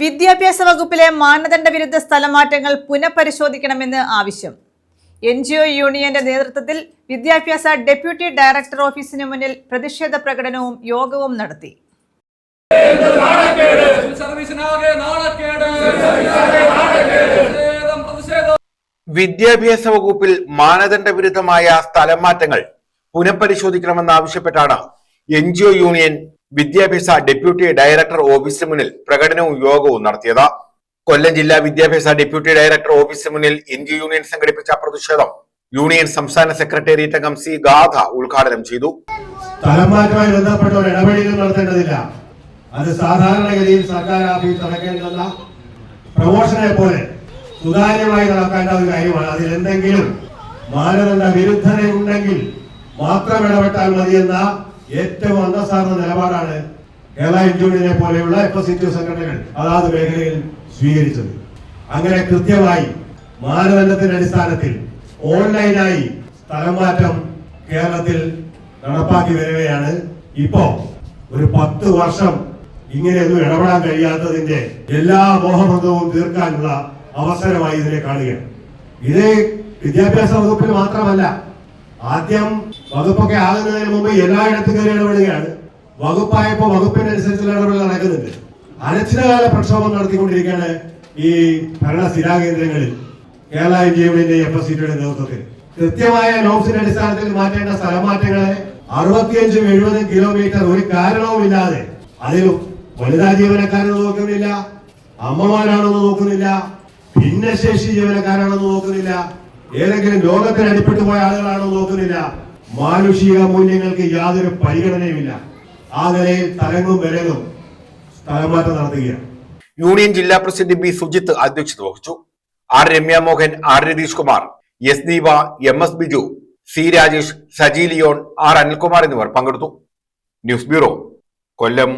വിദ്യാഭ്യാസ വകുപ്പിലെ മാനദണ്ഡ വിരുദ്ധ സ്ഥലമാറ്റങ്ങൾ പുനഃപരിശോധിക്കണമെന്ന് ആവശ്യം. NGO യൂണിയന്റെ നേതൃത്വത്തിൽ വിദ്യാഭ്യാസ ഡെപ്യൂട്ടി ഡയറക്ടർ ഓഫീസിന് മുന്നിൽ പ്രതിഷേധ പ്രകടനവും യോഗവും നടത്തി. വിദ്യാഭ്യാസ വകുപ്പിൽ മാനദണ്ഡ വിരുദ്ധമായ സ്ഥലമാറ്റങ്ങൾ പുനഃപരിശോധിക്കണമെന്നാവശ്യപ്പെട്ടാണ് NGO യൂണിയൻ വിദ്യാഭ്യാസ ഡെപ്യൂട്ടി ഡയറക്ടർ ഓഫീസിന് മുന്നിൽ പ്രകടനവും യോഗവും നടത്തിയത്. കൊല്ലം ജില്ലാ വിദ്യാഭ്യാസ ഡെപ്യൂട്ടി ഡയറക്ടർ ഓഫീസിന് മുന്നിൽ NGO യൂണിയൻ സംഘടിപ്പിച്ച പ്രതിഷേധം യൂണിയൻ സംസ്ഥാന സെക്രട്ടേറിയറ്റ് അംഗം C. ഗാഥ ഉദ്ഘാടനം ചെയ്തു. സ്ഥലമാറ്റവുമായി ബന്ധപ്പെട്ട ഒരു ഇടപെടലും നടത്തേണ്ടതില്ല. അത് സാധാരണഗതിയിൽ സർക്കാർ ഓഫീസ് നടക്കേണ്ടുന്ന പ്രമോഷനെ പോലെ സുതാര്യമായി നടക്കേണ്ട ഒരു കാര്യമാണ്. അതിൽ എന്തെങ്കിലും മാനദണ്ഡ വിരുദ്ധതയുണ്ടെങ്കിൽ മാത്രം ഇടപെട്ടാൽ മതിയെന്ന ഏറ്റവും അന്തസ്സാർന്ന നിലപാടാണ് കേരള യൂണിയനെ പോലെയുള്ള FSCTU സംഘടനകൾ അതാത് മേഖലയിൽ സ്വീകരിച്ചത്. അങ്ങനെ കൃത്യമായി മാനദണ്ഡത്തിന്റെ അടിസ്ഥാനത്തിൽ ഓൺലൈനായി സ്ഥലമാറ്റം കേരളത്തിൽ നടപ്പാക്കി വരികയാണ്. ഇപ്പോ ഒരു 10 വർഷം ഇങ്ങനെയൊന്നും ഇടപെടാൻ കഴിയാത്തതിന്റെ എല്ലാ മോഹഭംഗവും തീർക്കാനുള്ള അവസരമായി ഇതിനെ കാണുകയാണ്. ഇത് വിദ്യാഭ്യാസ വകുപ്പിൽ മാത്രമല്ല, ആദ്യം വകുപ്പൊക്കെ ആകുന്നതിന് മുമ്പ് എല്ലായിടത്തും കയറി ഇടപെടുകയാണ്. വകുപ്പായപ്പോ വകുപ്പിനനുസരിച്ചുള്ള ഇടപെടൽ നടക്കുന്നുണ്ട്. അനിശ്ചിതകാല പ്രക്ഷോഭം നടത്തിക്കൊണ്ടിരിക്കുകയാണ് ഈ ഭരണ സ്ഥിരാകേന്ദ്രങ്ങളിൽ കേരള യൂണിയന്റെ FSCTയുടെ നേതൃത്വത്തിൽ. കൃത്യമായ നോംസിന്റെ അടിസ്ഥാനത്തിൽ മാറ്റേണ്ട സ്ഥലമാറ്റങ്ങളെ 65-70 കിലോമീറ്റർ ഒരു കാരണവുമില്ലാതെ, അതിലും വനിതാ ജീവനക്കാരെന്ന് നോക്കുന്നില്ല, അമ്മമാരാണെന്ന് നോക്കുന്നില്ല, ഭിന്നശേഷി ജീവനക്കാരാണെന്ന് നോക്കുന്നില്ല, ഏതെങ്കിലും രോഗത്തിന് അടിപ്പെട്ടു പോയ ആളുകളാണെന്ന് നോക്കുന്നില്ല, മാനുഷിക മൂല്യങ്ങൾക്ക് യാതൊരു പരിഗണനയുമില്ല. ആ നിലയിൽ തലങ്ങും വിലങ്ങും സ്ഥലമാറ്റം നടത്തുകയാണ്. യൂണിയൻ ജില്ലാ പ്രസിഡന്റ് B. സുജിത്ത് അധ്യക്ഷത വഹിച്ചു. R. Ramya Mohan, R. Ratheesh Kumar, S. Deepa, MS. Biju, C. Rajesh, Saji Leon, R. Anilkumar എന്നിവർ പങ്കെടുത്തു. ന്യൂസ് ബ്യൂറോ, കൊല്ലം.